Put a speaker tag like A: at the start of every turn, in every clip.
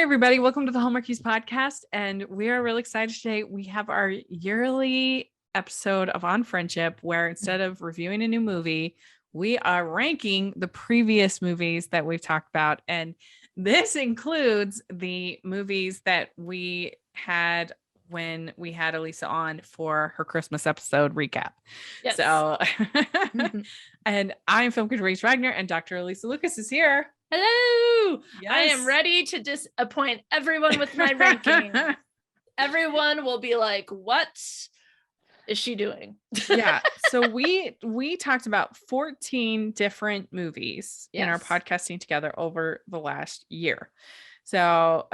A: everybody. Welcome to the Hallmarks podcast. And we are really excited today. We have our yearly episode of On Friendship, where instead of reviewing a new movie, we are ranking the previous movies that we've talked about. And this includes the movies that we had when we had Alysa on for her Christmas episode recap.
B: Yes.
A: So, and I'm film critic Rachel Wagner, and Dr. Alysa Lucas is here.
B: Hello.
A: Yes.
B: I am ready to disappoint everyone with my ranking. Everyone will be like, what is she doing?
A: Yeah. So we talked about 14 different movies in our podcasting together over the last year. So,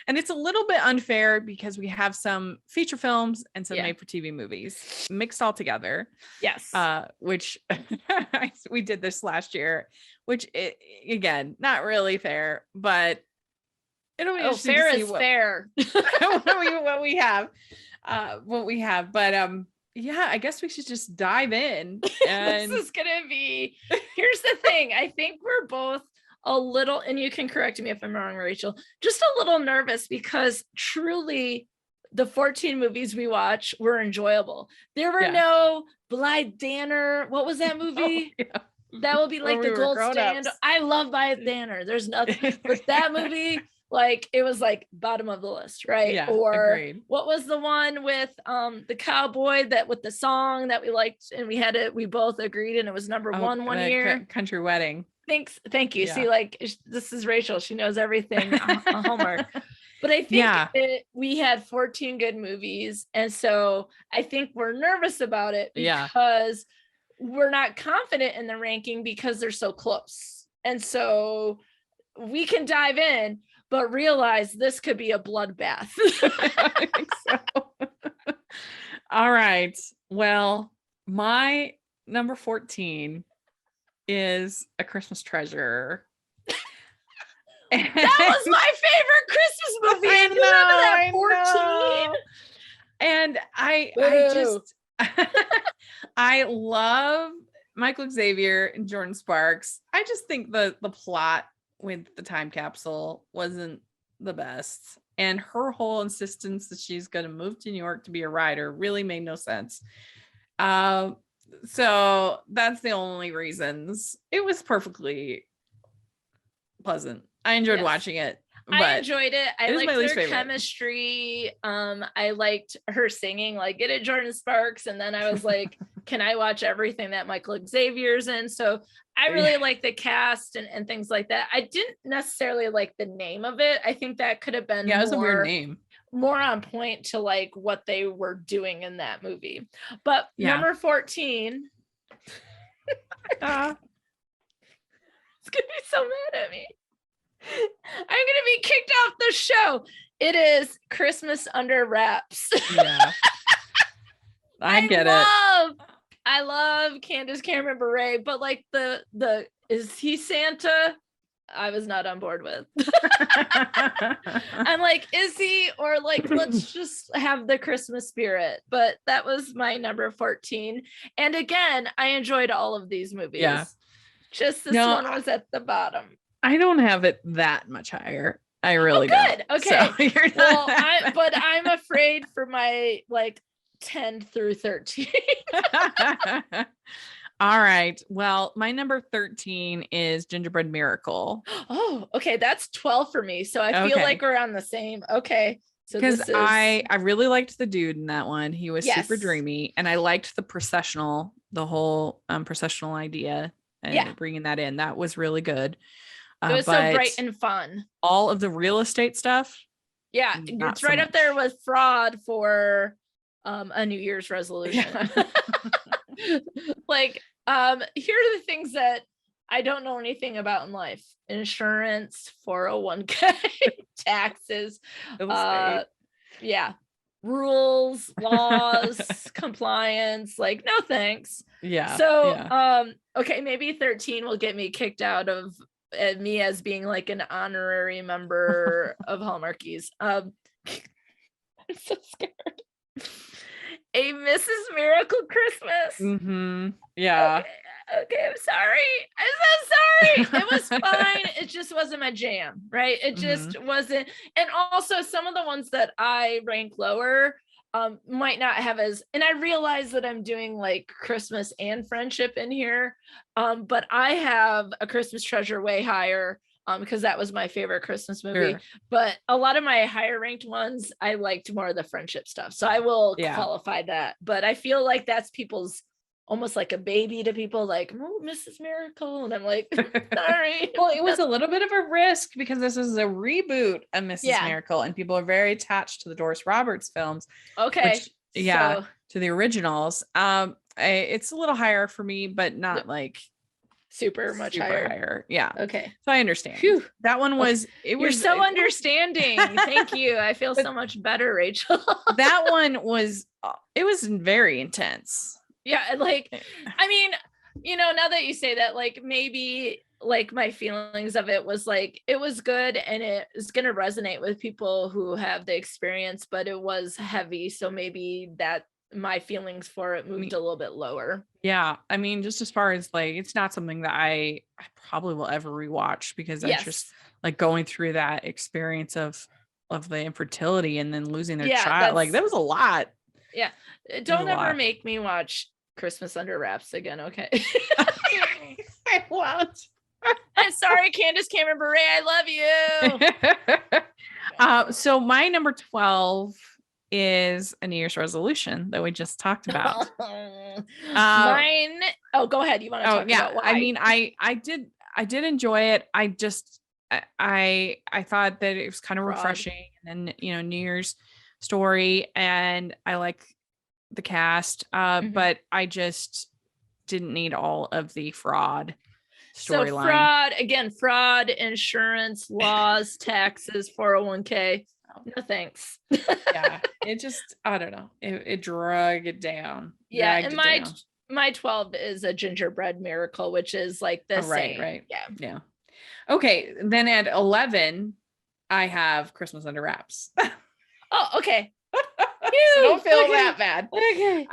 A: and it's a little bit unfair because we have some feature films and some made for TV movies mixed all together.
B: Yes.
A: Which we did this last year, which again, not really fair, but it'll be interesting
B: fair
A: to see
B: is fair.
A: what we have. But yeah, I guess we should just dive in. And
B: This is gonna be, here's the thing. I think we're both a little, and you can correct me if I'm wrong, Rachel, just a little nervous because truly the 14 movies we watch were enjoyable. There were no Blythe Danner. What was that movie? That will be like the gold standard. I love Blythe Danner. There's nothing, but that movie, like it was like bottom of the list, right?
A: Yeah,
B: or
A: agreed.
B: What was the one with the cowboy that with the song that we liked and we both agreed and it was number one year?
A: Country Wedding.
B: Thank you.
A: Yeah.
B: See, like this is Rachel. She knows everything on Hallmark. But I think we had 14 good movies. And so I think we're nervous about it because we're not confident in the ranking because they're so close. And so we can dive in, but realize this could be a bloodbath.
A: I think so. All right. Well, my number 14 is A Christmas Treasure.
B: That was my favorite Christmas movie.
A: I
B: You remember that 14?
A: And I just I love Michael Xavier and Jordan Sparks. I just think the plot with the time capsule wasn't the best. And her whole insistence that she's going to move to New York to be a writer really made no sense. So that's the only reasons. It was perfectly pleasant. I enjoyed watching it.
B: I enjoyed it. I liked their chemistry. I liked her singing, like get it, Jordan Sparks. And then I was like, can I watch everything that Michael Xavier's in? So I really like the cast and things like that. I didn't necessarily like the name of it. I think that could have been
A: it was a weird name.
B: More on point to like what they were doing in that movie. But number 14. It's gonna be so mad at me. I'm gonna be kicked off the show. It is Christmas Under Wraps.
A: Yeah.
B: I love Candace Cameron Bure, but like the is he Santa? I was not on board with. I'm like, is he? Or like, let's just have the Christmas spirit. But that was my number 14. And again, I enjoyed all of these movies.
A: Yeah.
B: Just this one was at the bottom.
A: I don't have it that much higher. I really
B: don't. Okay.
A: So
B: well, but I'm afraid for my like 10 through 13.
A: All right. Well, my number 13 is Gingerbread Miracle.
B: Oh, okay. That's 12 for me. So I feel like we're on the same. Okay. So
A: because I really liked the dude in that one. He was super dreamy, and I liked the whole processional idea and bringing that in. That was really good.
B: It was so bright and fun.
A: All of the real estate stuff. Yeah.
B: It's right up there with fraud for a New Year's resolution. Yeah. Like, here are the things that I don't know anything about in life: insurance, 401k, taxes, rules, laws, compliance. Like, no thanks.
A: Yeah.
B: So, okay, maybe 13 will get me kicked out of me as being like an honorary member of Hallmarkies. I'm so scared. A Mrs. Miracle Christmas.
A: Mm-hmm. Yeah.
B: Okay, I'm sorry. I'm so sorry. It was fine. It just wasn't my jam, right? It just wasn't. And also some of the ones that I rank lower might not have as, and I realize that I'm doing like Christmas and friendship in here. But I have A Christmas Treasure way higher because that was my favorite Christmas movie.
A: Sure.
B: But a lot of my higher ranked ones, I liked more of the friendship stuff. So I will qualify that. But I feel like that's people's almost like a baby to people, like, oh, Mrs. Miracle. And I'm like, sorry.
A: Well, it was a little bit of a risk because this is a reboot of Mrs. Miracle, and people are very attached to the Doris Roberts films.
B: Okay.
A: To the originals. It's a little higher for me, but not like
B: super higher.
A: Yeah.
B: Okay.
A: So I understand.
B: Phew.
A: That one was,
B: You're so understanding. Thank you. I feel so much better, Rachel.
A: That one was, it was very intense.
B: Yeah. Like, I mean, now that you say that, like, maybe like my feelings of it was like, it was good and it is going to resonate with people who have the experience, but it was heavy. So maybe that my feelings for it moved a little bit lower.
A: Yeah. I mean, just as far as like, it's not something that I probably will ever rewatch because I just like going through that experience of the infertility and then losing their child. Like that was a lot.
B: Yeah. Don't ever make me watch Christmas Under Wraps again. Okay.
A: I won't.
B: I'm sorry, Candace Cameron Bure. I
A: love you. So my number 12 is a New Year's resolution that we just talked about.
B: Mine. Oh, go ahead. You want to talk about why?
A: I mean, I did enjoy it. I just, I thought that it was kind of refreshing, and then, New Year's story, and I like the cast, but I just didn't need all of the fraud storyline.
B: So fraud, insurance, laws, taxes, 401k. No thanks.
A: Yeah, it just, I don't know. It drug it down.
B: Yeah, and my 12 is A Gingerbread Miracle, which is like the same.
A: Right. Yeah. Okay, then at 11, I have Christmas Under Wraps.
B: Oh, okay.
A: So don't feel that bad. Okay.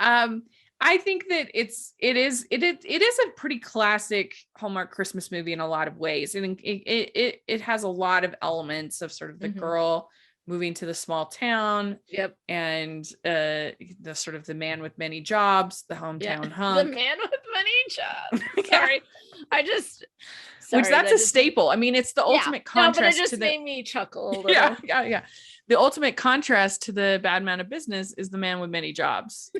A: I think that it is a pretty classic Hallmark Christmas movie in a lot of ways. I think it has a lot of elements of sort of the girl moving to the small town.
B: Yep.
A: And the sort of the man with many jobs, the hometown hunk.
B: The man with many jobs. Sorry.
A: Which that's a staple. I mean, it's the ultimate contrast.
B: No, but it just made me chuckle a little.
A: Yeah. The ultimate contrast to the bad man of business is the man with many jobs.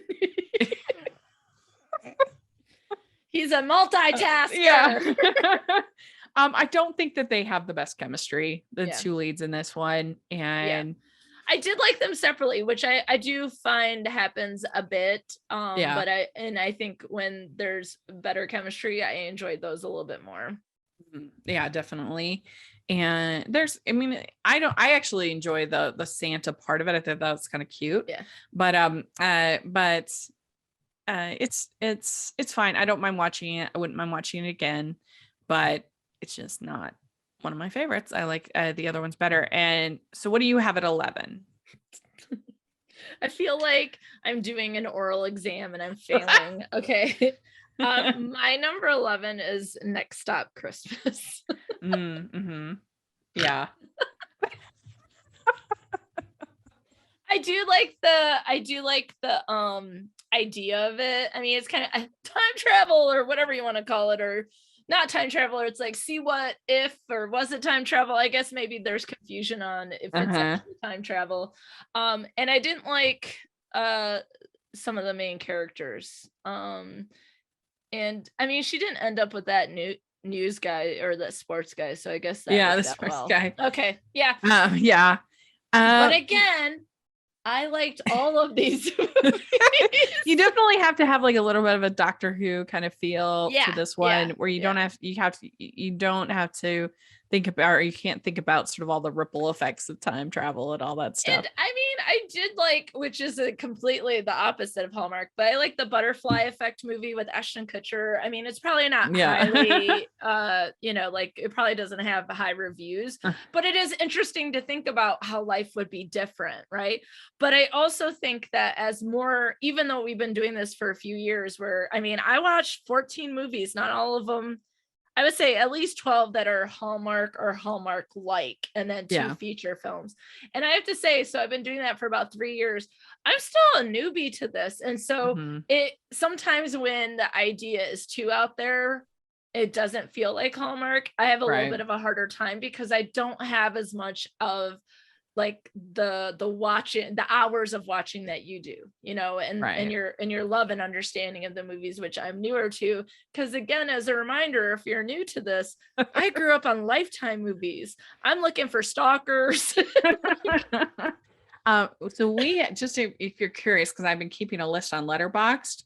B: He's a multitasker.
A: I don't think that they have the best chemistry, the two leads in this one. And
B: I did like them separately, which I do find happens a bit. But I think when there's better chemistry, I enjoyed those a little bit more.
A: Yeah, definitely. And I actually enjoy the Santa part of it. I thought that was kind of cute.
B: Yeah.
A: But it's fine. I don't mind watching it. I wouldn't mind watching it again, but it's just not one of my favorites. I like the other ones better. And so what do you have at 11?
B: I feel like I'm doing an oral exam and I'm failing. Okay. My number 11 is Next Stop Christmas.
A: Yeah.
B: I do like the idea of it. I mean, it's kind of time travel or whatever you want to call it, or not time travel, or it's like, see what if, or was it time travel? I guess maybe there's confusion on if it's actually time travel. And I didn't like some of the main characters. And I mean, she didn't end up with that news guy or that sports guy, so I guess that
A: the sports guy.
B: Okay, yeah.
A: But
B: again, I liked all of these movies.
A: You definitely have to have like a little bit of a Doctor Who kind of feel to this one, where you don't have to think about, or you can't think about sort of all the ripple effects of time travel and all that stuff.
B: And I mean, I did like, which is completely the opposite of Hallmark, but I like the Butterfly Effect movie with Ashton Kutcher. I mean, it's probably not highly, like it probably doesn't have high reviews, but it is interesting to think about how life would be different, right? But I also think that as more, even though we've been doing this for a few years, where, I mean, I watched 14 movies, not all of them. I would say at least 12 that are Hallmark or Hallmark-like, and then 2 feature films. And I have to say, so I've been doing that for about 3 years. I'm still a newbie to this. And so it sometimes when the idea is too out there, it doesn't feel like Hallmark. I have a little bit of a harder time because I don't have as much of like the watching, the hours of watching that you do, and your love and understanding of the movies, which I'm newer to. Because again, as a reminder, if you're new to this, I grew up on Lifetime movies. I'm looking for stalkers.
A: So we just, if you're curious, because I've been keeping a list on Letterboxd,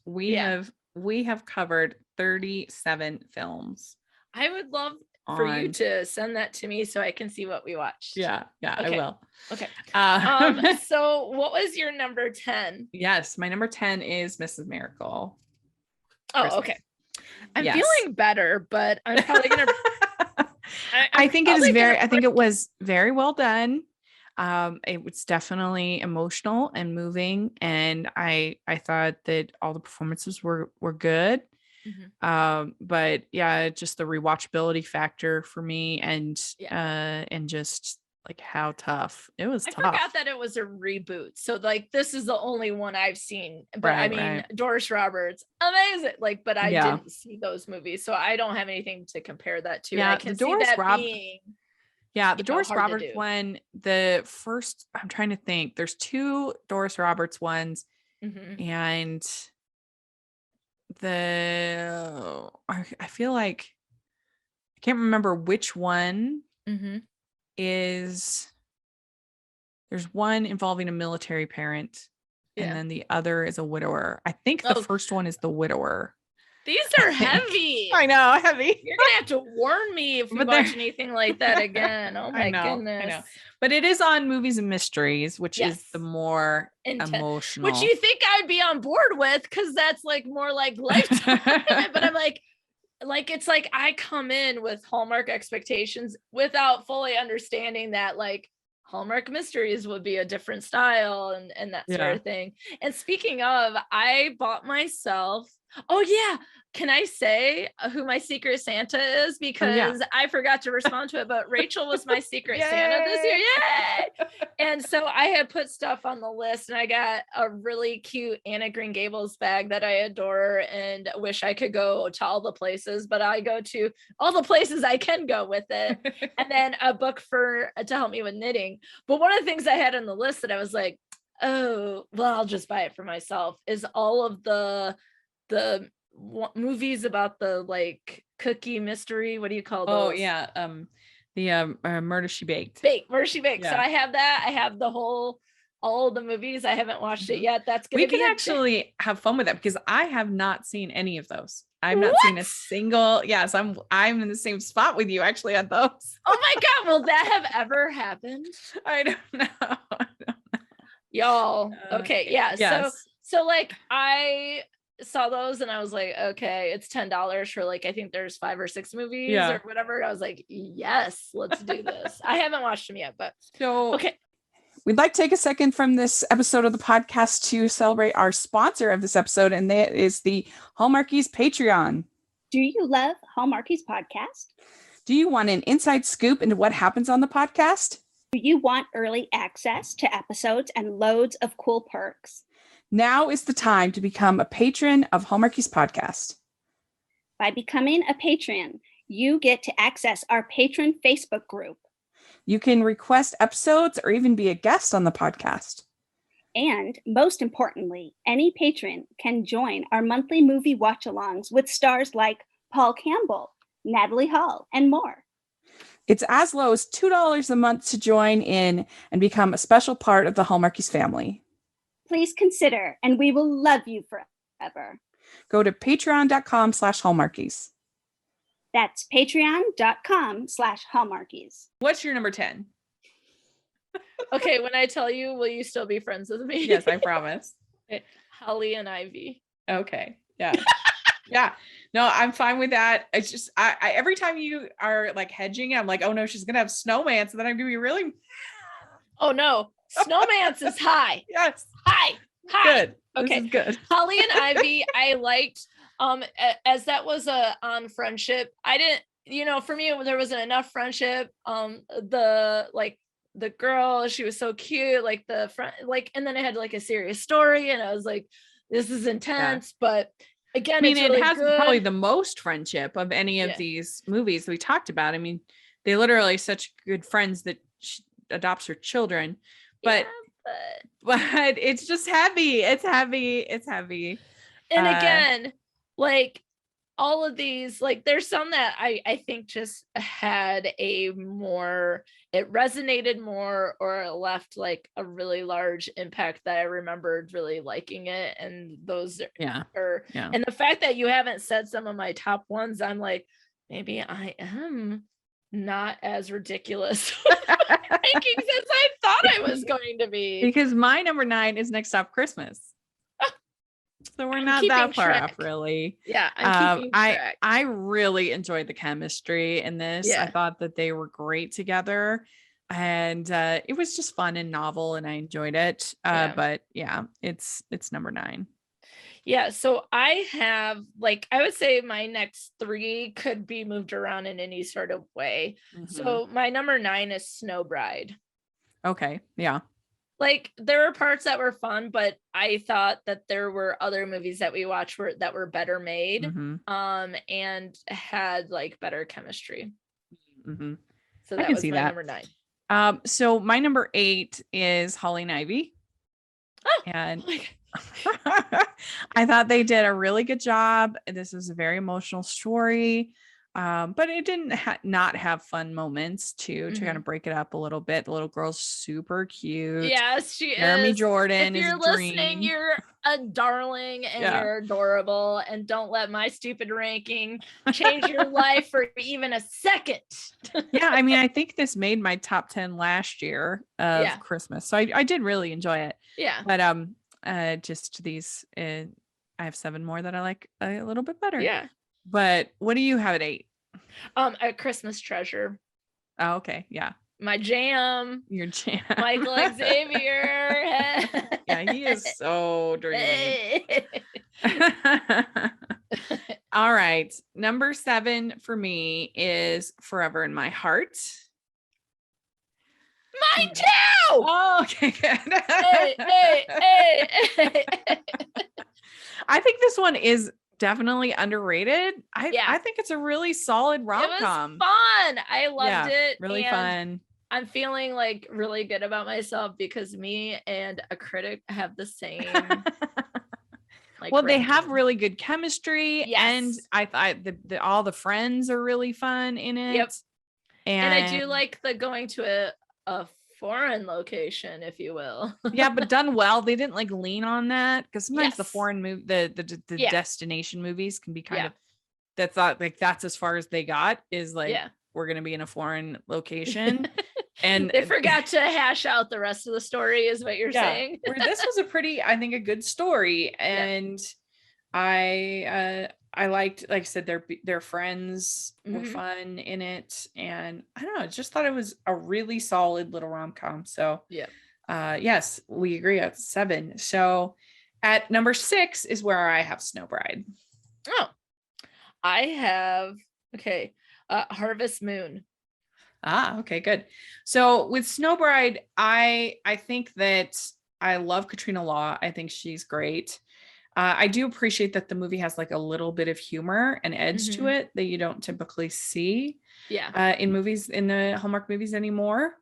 A: we have covered 37 films.
B: I would love for you to send that to me so I can see what we watched.
A: Yeah, okay. I will.
B: Okay. So what was your number 10?
A: Yes, my number 10 is Mrs. Miracle.
B: Oh, Christmas. Okay. I'm feeling better, but I'm probably gonna.
A: I think it was very well done. It was definitely emotional and moving, and I thought that all the performances were good. But just the rewatchability factor for me, and just like how tough it was. I
B: forgot that it was a reboot, so like this is the only one I've seen, but Doris Roberts, amazing, like, but I didn't see those movies, so I don't have anything to compare that to. I can see that being
A: the Doris Roberts one, the first, I'm trying to think, there's 2 Doris Roberts ones, and I feel like I can't remember which one is. There's one involving a military parent, and then the other is a widower. I think the first one is the widower.
B: These are heavy.
A: I know, heavy.
B: You're gonna have to warn me if we watch anything like that again. Oh my goodness. I know.
A: But it is on Movies and Mysteries, which is the more emotional.
B: Which you think I'd be on board with, because that's like more like Lifetime. But I'm like it's like I come in with Hallmark expectations without fully understanding that like Hallmark Mysteries would be a different style and that sort of thing. And speaking of, I bought myself. Oh yeah. Can I say who my Secret Santa is? Because I forgot to respond to it, but Rachel was my Secret Santa this year. Yay! And so I had put stuff on the list, and I got a really cute Anna Green Gables bag that I adore and wish I could go to all the places, but I go to all the places I can go with it. And then a book to help me with knitting. But one of the things I had on the list that I was like, oh, well, I'll just buy it for myself, is all of the movies about the like cookie mystery. What do you call those?
A: Murder She Baked.
B: Murder She Baked. So I have that. I have all the movies. I haven't watched it yet. We
A: can actually have fun with that, because I have not seen any of those. I've not seen a single. Yes, I'm in the same spot with you actually on those.
B: Oh my God. Will that have ever happened?
A: I don't know.
B: Y'all. Okay. Yeah. Yes. So like I saw those and I was like, okay, it's $10 for like, I think there's 5 or 6 movies or whatever. I was like, yes, let's do this. I haven't watched them yet, but okay.
A: We'd like to take a second from this episode of the podcast to celebrate our sponsor of this episode, and that is the Hallmarkies Patreon.
C: Do you love Hallmarkies podcast?
A: Do you want an inside scoop into what happens on the podcast?
C: Do you want early access to episodes and loads of cool perks?
A: Now is the time to become a patron of Hallmarkies podcast.
C: By becoming a patron, you get to access our patron Facebook group.
A: You can request episodes or even be a guest on the podcast.
C: And most importantly, any patron can join our monthly movie watch-alongs with stars like Paul Campbell, Natalie Hall, and more.
A: It's as low as $2 a month to join in and become a special part of the Hallmarkies family.
C: Please consider, and we will love you forever.
A: Go to patreon.com/Hallmarkies.
C: That's patreon.com/Hallmarkies.
A: What's your number 10?
B: Okay, when I tell you, will you still be friends with me?
A: Yes, I promise.
B: Okay, Holly and Ivy.
A: Okay. Yeah. Yeah. No, I'm fine with that. It's just I every time you are like hedging, I'm like, oh no, she's gonna have snowman. So then I'm gonna be really
B: Oh no, Snowman's is high.
A: yes.
B: Hi.
A: Good.
B: Okay.
A: This is good.
B: Holly and Ivy, I liked as that was a on friendship. I didn't, for me there wasn't enough friendship. The girl, she was so cute, like the front, like, and then it had like a serious story, and I was like, this is intense, but again,
A: I mean,
B: it's really
A: it has
B: good.
A: probably the most friendship of any of these movies we talked about. I mean, they literally such good friends that she adopts her children, but it's just heavy. It's heavy. It's heavy.
B: And again, like all of these, like there's some that I think just had it resonated more, or left like a really large impact that I remembered really liking it. And those are and the fact that you haven't said some of my top ones, I'm like, maybe I am not as ridiculous rankings as I thought I was going to be.
A: Because my number 9 is Next Stop Christmas. So we're not that far off, really.
B: Yeah, I'm keeping track.
A: I really enjoyed the chemistry in this.
B: Yeah.
A: I thought that they were great together, and it was just fun and novel, and I enjoyed it. But yeah, it's number 9.
B: Yeah, so I have, like, I would say my next 3 could be moved around in any sort of way. So my number 9 is Snowbride.
A: Okay, yeah.
B: Like, there were parts that were fun, but I thought that there were other movies that we watched that were better made, and had like better chemistry. So that was my number 9.
A: So my number 8 is Holly and Ivy. And I thought they did a really good job. This was a very emotional story. But it didn't not have fun moments to kind of break it up a little bit. The little girl's super cute.
B: Yes, she
A: Jeremy
B: is.
A: Jordan
B: if
A: is
B: you're listening, you're a darling and you're adorable. And don't let my stupid ranking change your life for even a second.
A: Yeah, I mean, I think this made my top 10 last year of Christmas. So I did really enjoy it.
B: Yeah.
A: But just these I have 7 more that I like a little bit better.
B: Yeah.
A: But what do you have at 8?
B: A Christmas Treasure.
A: Oh, okay. Yeah.
B: My jam.
A: Your jam.
B: Michael Xavier.
A: Yeah, he is so dreamy. All right. Number 7 for me is Forever in My Heart.
B: Mine too.
A: Oh, okay, good.
B: Hey.
A: I think this one is definitely underrated. I think it's a really solid rom-com.
B: It was fun. I loved it.
A: Really fun.
B: I'm feeling like really good about myself because me and a critic have the same.
A: They have really good chemistry. Yes. And I thought all the friends are really fun in it.
B: Yep. And I do like the going to a foreign location, if you will.
A: Yeah, but done well. They didn't like lean on that, because sometimes the foreign movie, the destination movies can be kind of that's as far as they got, is like we're gonna be in a foreign location. And
B: they forgot to hash out the rest of the story, is what you're saying.
A: Where this was I think a good story. And I liked, like I said, their friends were fun in it, and I don't know, just thought it was a really solid little rom-com. So yes, we agree at 7. So at number 6 is where I have Snowbride.
B: Oh, I have Harvest Moon.
A: Okay, good. So with Snowbride, I think that I love Katrina Law. I think she's great. I do appreciate that the movie has like a little bit of humor and edge to it that you don't typically see in movies, in the Hallmark movies anymore.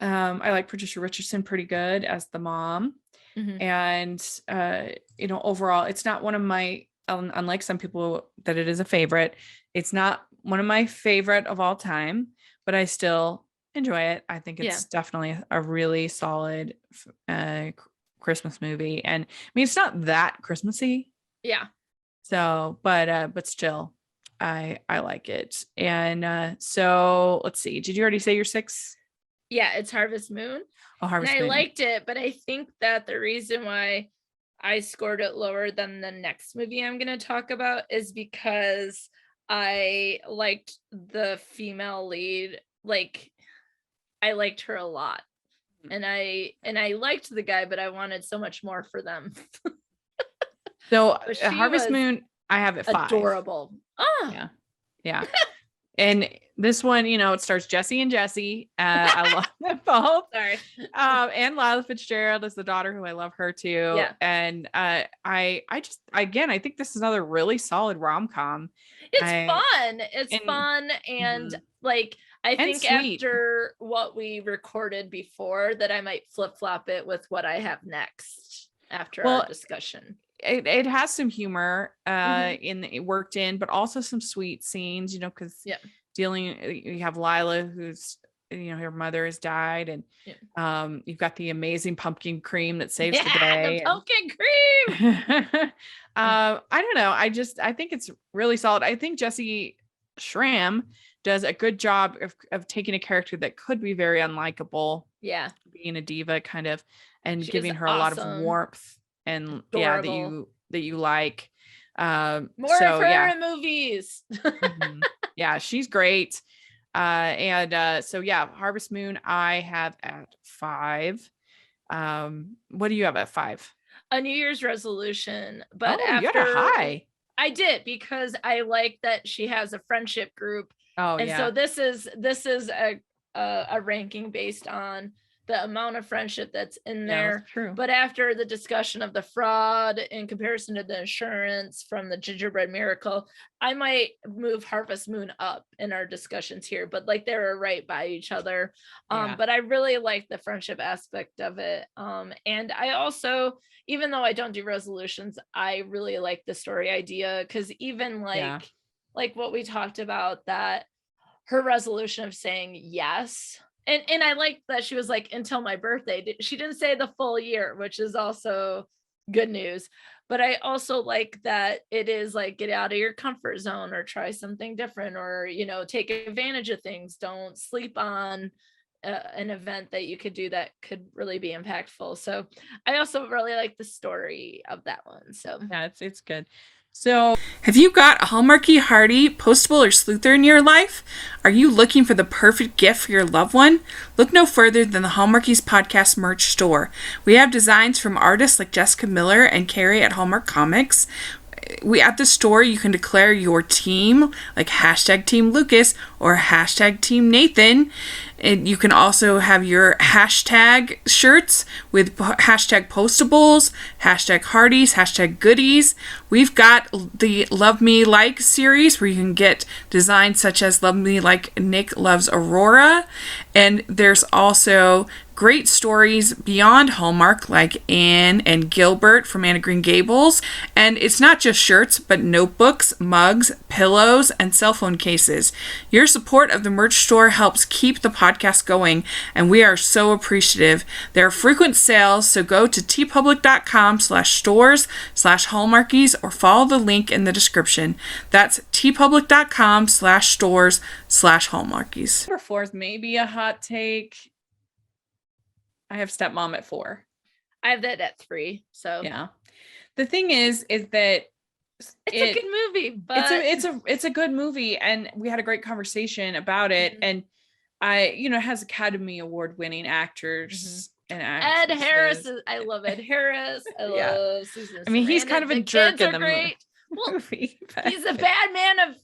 A: I like Patricia Richardson pretty good as the mom. And, overall, it's not one of my, unlike some people that it is a favorite, it's not one of my favorite of all time, but I still enjoy it. I think it's definitely a really solid Christmas movie. And I mean, it's not that Christmassy.
B: Yeah.
A: So, but still, I like it. And so let's see. Did you already say your 6?
B: Yeah, it's Harvest Moon.
A: Oh,
B: And
A: Harvest
B: I
A: Moon.
B: liked it, but I think that the reason why I scored it lower than the next movie I'm going to talk about is because I liked the female lead. Like, I liked her a lot. And I liked the guy, but I wanted so much more for them.
A: So
B: But she
A: Harvest
B: was
A: Moon, I have it 5.
B: adorable. Oh,
A: Yeah. Yeah. And this one, it stars Jesse and Jesse. I love them both.
B: sorry.
A: And Lila Fitzgerald is the daughter, who I love her too.
B: Yeah.
A: And I just, again, I think this is another really solid rom-com.
B: It's fun. It's fun. And
A: Mhm.
B: like, I think
A: sweet.
B: after what we recorded before, that I might flip-flop it with what I have next after our discussion.
A: It has some humor
B: Mhm.
A: worked in, but also some sweet scenes, because
B: Yeah.
A: you have Lila, who's her mother has died, and you've got the amazing pumpkin cream that saves the day.
B: The pumpkin cream.
A: I don't know. I think it's really solid. I think Jesse Schramm does a good job of taking a character that could be very unlikable,
B: Yeah,
A: being a diva kind of, and
B: She
A: giving
B: is
A: her a lot of
B: awesome.
A: warmth and
B: Adorable.
A: that you like.
B: More
A: so
B: of her
A: yeah.
B: in movies.
A: Mhm. Yeah, she's great. So yeah, Harvest Moon I have at 5. What do you have at 5?
B: A New Year's resolution, but
A: Oh, you had a
B: after
A: high.
B: I did, because I like that she has a friendship group.
A: Oh,
B: And
A: yeah.
B: so this is a ranking based on the amount of friendship that's in
A: Yeah,
B: there.
A: that's true.
B: But after the discussion of the fraud in comparison to the insurance from the Gingerbread Miracle, I might move Harvest Moon up in our discussions here, but like they're right by each other.
A: Yeah.
B: But I really like the friendship aspect of it. And I also, even though I don't do resolutions, I really like the story idea, because even like what we talked about, that her resolution of saying yes. And I like that she was like, until my birthday. She didn't say the full year, which is also good news. But I also like that it is like, get out of your comfort zone, or try something different, or, take advantage of things. Don't sleep on an event that you could do that could really be impactful. So I also really like the story of that one. So
A: yeah, it's good. So, have you got a Hallmarky, Hardy, Postable, or Sleuther in your life? Are you looking for the perfect gift for your loved one? Look no further than the Hallmarkies Podcast merch store. We have designs from artists like Jessica Miller and Carrie at Hallmark Comics. At the store, you can declare your team, like hashtag Team Lucas or hashtag Team Nathan. And you can also have your hashtag shirts with hashtag Postables, hashtag Hardies, hashtag Goodies. We've got the Love Me Like series, where you can get designs such as Love Me Like Nick Loves Aurora. And there's also great stories beyond Hallmark, like Anne and Gilbert from Anne of Green Gables. And it's not just shirts, but notebooks, mugs, pillows, and cell phone cases. Your support of the merch store helps keep the podcast going, and we are so appreciative. There are frequent sales, so go to tpublic.com/stores/hallmarkies or follow the link in the description. That's tpublic.com/stores/hallmarkies. Number 4 is maybe a hot take. I have Stepmom at 4.
B: I have that at 3. So
A: yeah, the thing is that
B: it's a good movie, but
A: it's a good movie, and we had a great conversation about it.
B: Mhm.
A: And it has Academy Award winning actors and actresses.
B: Ed Harris I love Ed Harris. I love Susan.
A: I mean, he's
B: Sarandon.
A: kind of a
B: The
A: jerk
B: kids
A: in
B: are
A: the
B: great.
A: movie.
B: Well, he's a bad man of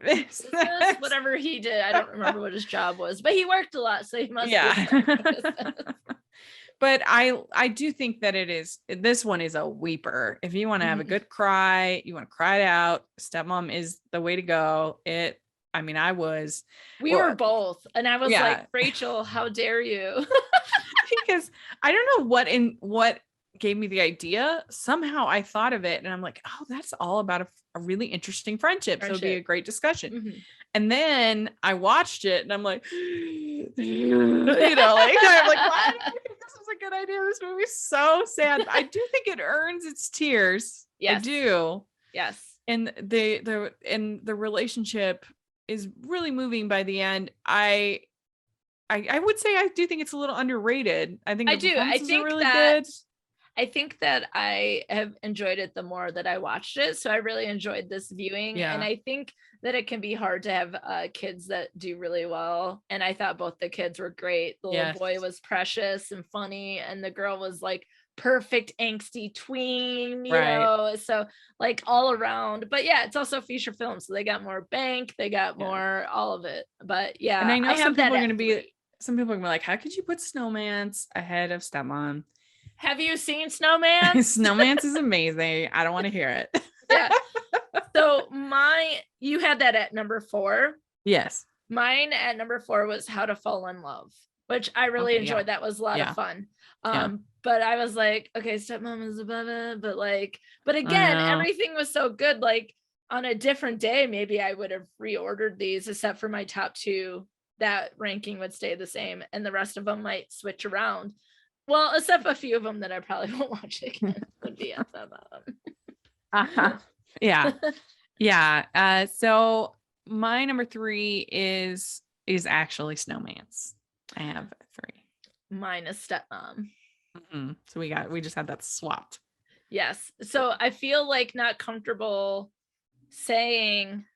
B: business, whatever he did. I don't remember what his job was, but he worked a lot, so he must.
A: But I do think that this one is a weeper. If you want to have a good cry, you want to cry it out, Stepmom is the way to go. We were
B: both, and I was like, Rachel, how dare you?
A: Because I don't know what gave me the idea. Somehow I thought of it, and I'm like, oh, that's all about a really interesting friendship. So it'd be a great discussion.
B: Mm-hmm.
A: And then I watched it, and I'm like, I'm like, what? This was a good idea. This movie's so sad. I do think it earns its tears. Yes. I do.
B: Yes.
A: And the relationship is really moving by the end. I I would say I do think it's a little underrated. I think
B: I
A: the
B: do. I
A: performances are
B: think
A: really
B: that
A: good.
B: I think that I have enjoyed it the more that I watched it. So I really enjoyed this viewing.
A: Yeah.
B: And I think that it can be hard to have kids that do really well. And I thought both the kids were great. The
A: Yes.
B: little boy was precious and funny, and the girl was like perfect angsty tween, you
A: Right.
B: know, so like all around. But yeah, it's also a feature film, so they got more bank, they got
A: Yeah.
B: more all of it. But yeah,
A: And I know some
B: have that
A: people are
B: at
A: going to be
B: 3.
A: some people are gonna be like, how could you put Snowman's ahead of Stepmom?
B: Have you seen Snowman?
A: Snowman's is amazing. I don't want to hear it.
B: Yeah. So you had that at number 4.
A: Yes.
B: Mine at number 4 was How to Fall in Love, which I really
A: Okay,
B: enjoyed.
A: yeah.
B: That was a lot
A: Yeah.
B: of fun.
A: Yeah.
B: But I was like, okay, Stepmom is above it, but
A: I
B: again,
A: know.
B: everything was so good. Like on a different day, maybe I would have reordered these, except for my top 2. That ranking would stay the same, and the rest of them might switch around. Well, except a few of them that I probably won't watch again would be at the bottom.
A: Uh-huh. Yeah. Yeah. So my number 3 is actually Snowman's. I have 3.
B: Mine is Stepmom.
A: Mhm. So we just had that swapped.
B: Yes. So I feel like not comfortable saying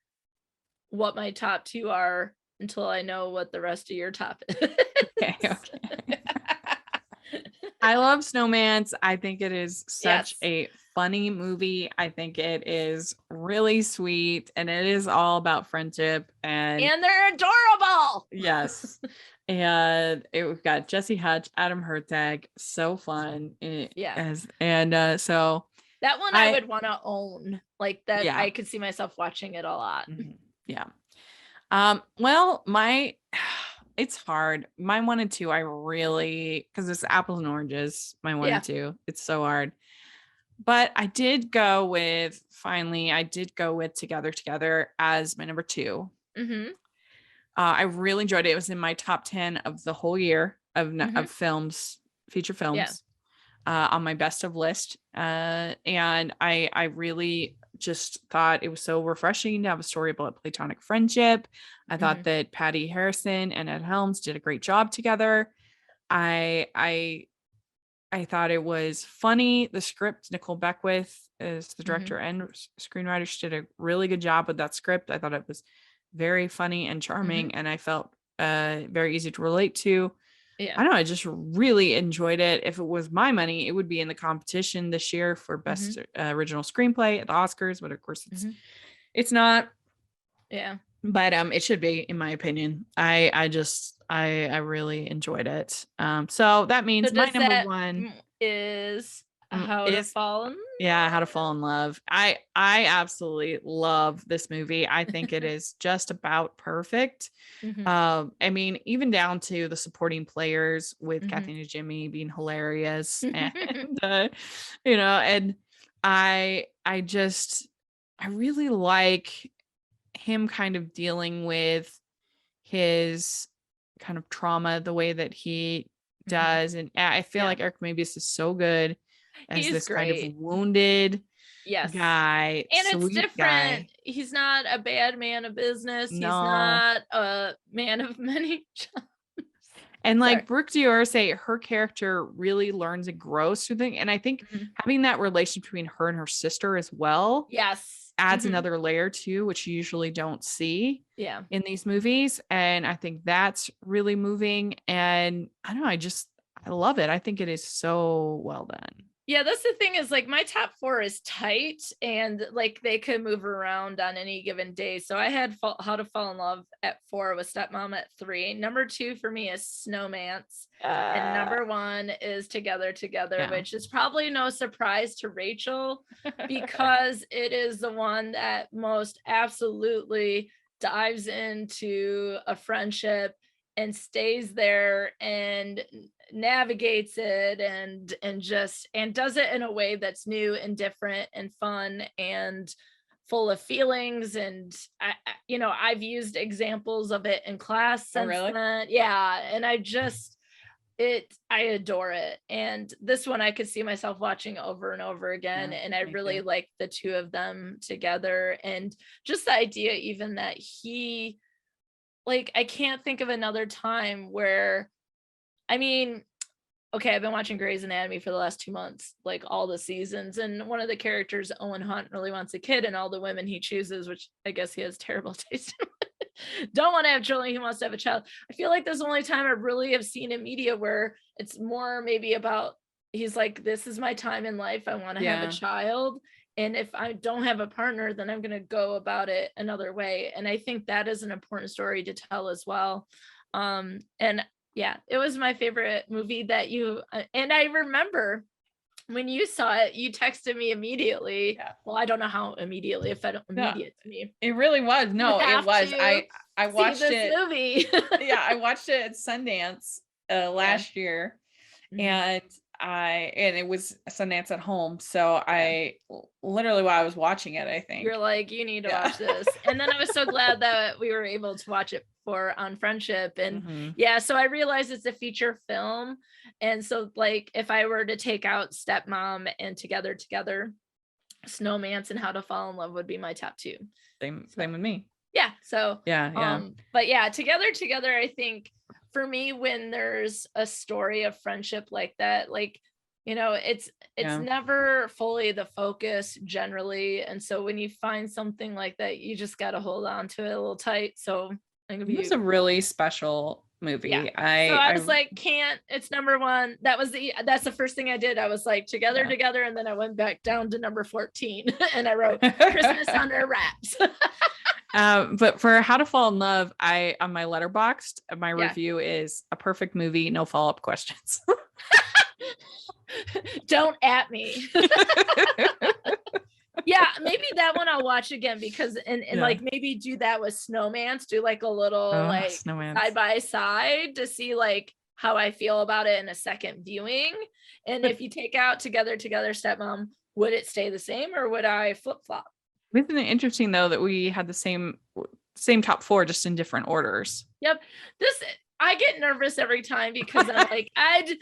B: what my top 2 are until I know what the rest of your top is.
A: Okay. I love Snowman's. I think it is such a funny movie. I think it is really sweet, and it is all about friendship and
B: they're adorable.
A: yes. And we've got Jesse Hutch, Adam Hertag, so fun.
B: Yeah.
A: So
B: that one I would want to own. Like that,
A: yeah.
B: I could see myself watching it a lot.
A: Mm-hmm. Yeah. Well, it's hard. My 1 and 2, I really, because it's apples and oranges, my 1 and 2, it's so hard. But I did go with Together as my number 2.
B: Mm-hmm.
A: I really enjoyed it. It was in my top 10 of the whole year of films, feature films, on my best of list. And I really just thought it was so refreshing to have a story about platonic friendship. I thought that Patty Harrison and Ed Helms did a great job together. I thought it was funny. The script, Nicole Beckwith is the director and screenwriter. She did a really good job with that script. I thought it was very funny and charming, and I felt very easy to relate to.
B: Yeah.
A: I don't know. I just really enjoyed it. If it was my money, it would be in the competition this year for best original screenplay at the Oscars, but of course it's not.
B: Yeah.
A: But it should be, in my opinion. I really enjoyed it. So that means my number 1
B: is How to Fall in Love.
A: Yeah, How to Fall in Love. I absolutely love this movie. I think it is just about perfect. I mean, even down to the supporting players with Kathy and Jimmy being hilarious, and and I really like him kind of dealing with his kind of trauma the way that he does, and I feel like Eric Mabius is so good as
B: He's
A: this
B: great.
A: kind of wounded guy,
B: and it's different
A: guy.
B: He's not a bad man of business.
A: No.
B: He's not a man of many jobs.
A: And like Brooke D'Orsay, her character really learns and grows through things, and I think having that relation between her and her sister as well adds another layer too, which you usually don't see in these movies. And I think that's really moving, and I don't know, I love it. I think it is so well done.
B: Yeah, that's the thing, is like my top 4 is tight, and like they could move around on any given day. So I had How to Fall in Love at 4, with Stepmom at 3. Number 2 for me is Snowman's, and number 1 is Together, which is probably no surprise to Rachel because it is the one that most absolutely dives into a friendship and stays there and navigates it and does it in a way that's new and different and fun and full of feelings. And I've used examples of it in class since then. Yeah, and I adore it. And this one I could see myself watching over and over again. And I really like the two of them together, and just the idea even that he like, I can't think of another time where, I mean, okay, I've been watching Grey's Anatomy for the last 2 months, like all the seasons. And one of the characters, Owen Hunt, really wants a kid, and all the women he chooses, which I guess he has terrible taste in, don't want to have children. He wants to have a child. I feel like that's the only time I really have seen in media where it's more maybe about, he's like, this is my time in life. I want to have a child. And if I don't have a partner, then I'm going to go about it another way. And I think that is an important story to tell as well. And yeah, it was my favorite movie that you, and I remember when you saw it, you texted me immediately.
A: Yeah.
B: Well, I don't know how immediately, if I don't immediate to me.
A: It really was. No, it was. I watched
B: this movie.
A: Yeah, I watched it at Sundance last year. And it was Sundance at home. So I literally, while I was watching it, I think
B: you're like, you need to watch this. And then I was so glad that we were able to watch it on Friendship. And so I realized it's a feature film. And so, like, if I were to take out Stepmom and Together, Snowman's and How to Fall in Love would be my top 2.
A: Same with me.
B: Yeah. So
A: yeah.
B: But yeah, Together, I think for me, when there's a story of friendship like that, like, you know, it's never fully the focus generally. And so when you find something like that, you just got to hold on to it a little tight. So it was
A: a really special movie.
B: Yeah. I was like, it's number 1. That's the first thing I did. I was like, Together. And then I went back down to number 14 and I wrote Christmas Under Wraps.
A: But for How to Fall in Love, on my Letterboxd, my review is a perfect movie, no follow-up questions.
B: Don't at me. Yeah, maybe that one I'll watch again, because and like maybe do that with Snowman's, do like a little side by side to see like how I feel about it in a second viewing. And if you take out Together, Stepmom, would it stay the same or would I flip-flop?
A: Isn't it interesting though that we had the same top 4 just in different orders?
B: Yep. I get nervous every time because I'm like, I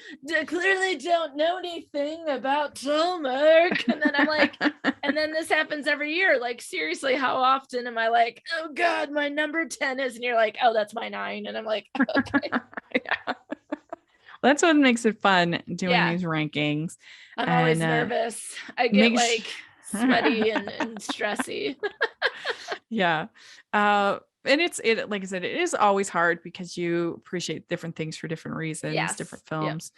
B: clearly don't know anything about Hallmark. And then I'm like, and then this happens every year. Like, seriously, how often am I like, oh God, my number 10 is, and you're like, oh, that's my 9. And I'm like, okay.
A: Well, that's what makes it fun doing these rankings.
B: I'm always nervous. I get sweaty and stressy.
A: Yeah. And it's like I said, it is always hard because you appreciate different things for different reasons, different films.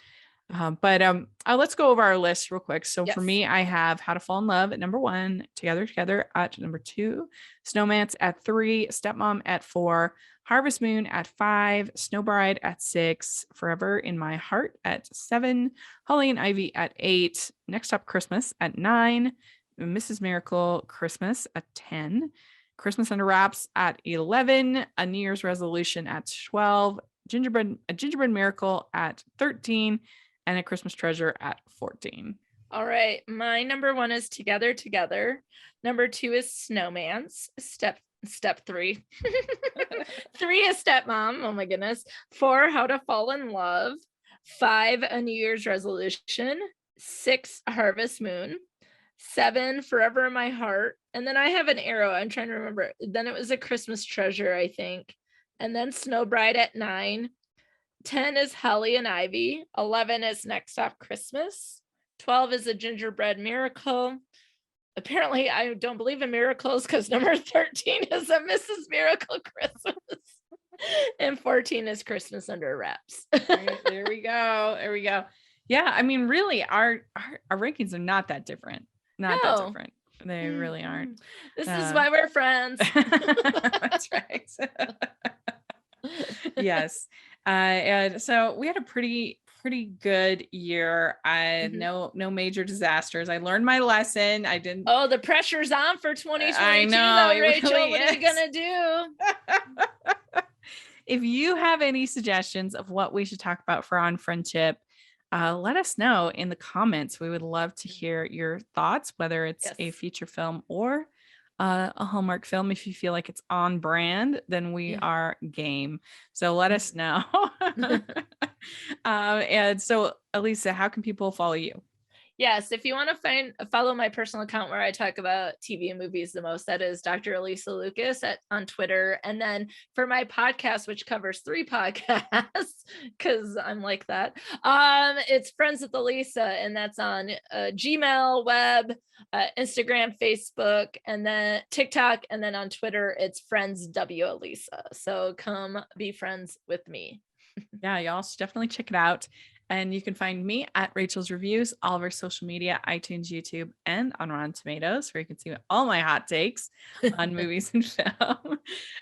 A: But let's go over our list real quick. So for me, I have How to Fall in Love at number 1, Together at number 2, Snowman's at 3, Stepmom at 4, Harvest Moon at 5, Snowbride at 6, Forever in My Heart at 7, Holly and Ivy at 8, Next Up Christmas at 9, Mrs. Miracle Christmas at 10, Christmas Under Wraps at 11, A New Year's Resolution at 12, A Gingerbread Miracle at 13, and A Christmas Treasure at 14.
B: All right. My number 1 is Together. Number 2 is Snowman's. Step 3. 3 is Stepmom. Oh my goodness. 4, How to Fall in Love. 5, A New Year's Resolution. 6, Harvest Moon. 7, Forever in My Heart. And then I have an arrow. I'm trying to remember. Then it was A Christmas Treasure, I think. And then Snowbride at 9. 10 is Holly and Ivy. 11 is Next Stop Christmas. 12 is A Gingerbread Miracle. Apparently, I don't believe in miracles because number 13 is A Mrs. Miracle Christmas. And 14 is Christmas Under Wraps.
A: There we go. Yeah, I mean, really, our rankings are not that different. That different. They really aren't.
B: This is why we're friends.
A: That's right. Yes. And so we had a pretty good year. No major disasters. I learned my lesson. I didn't.
B: Oh, the pressure's on for 2022.
A: I know,
B: though, Rachel.
A: Really
B: what are you gonna do?
A: If you have any suggestions of what we should talk about for On Friendship, let us know in the comments. We would love to hear your thoughts, whether it's a feature film or a Hallmark film. If you feel like it's on brand, then we are game. So let us know. And so, Alysa, how can people follow you?
B: Yes, if you want to follow my personal account where I talk about TV and movies the most, that is Dr. Alysa Lucas on Twitter. And then for my podcast, which covers 3 podcasts, because I'm like that, it's Friends with Alysa, and that's on Gmail, web, Instagram, Facebook, and then TikTok, and then on Twitter, it's Friends W Alysa. So come be friends with me.
A: Yeah, y'all should definitely check it out. And you can find me at Rachel's Reviews, all of our social media, iTunes, YouTube, and on Rotten Tomatoes, where you can see all my hot takes on movies and film.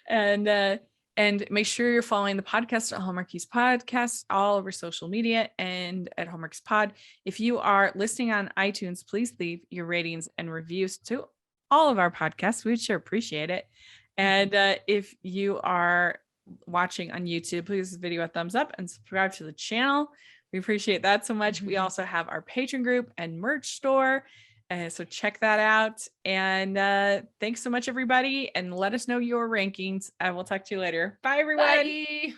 A: And make sure you're following the podcast at Hallmarks Podcast, all over social media and at Hallmarks Pod. If you are listening on iTunes, please leave your ratings and reviews to all of our podcasts. We'd sure appreciate it. And if you are watching on YouTube, please give this video a thumbs up and subscribe to the channel. We appreciate that so much. We also have our Patreon group and merch store. So check that out. And thanks so much, everybody. And let us know your rankings. I will talk to you later. Bye, everyone.
B: Bye.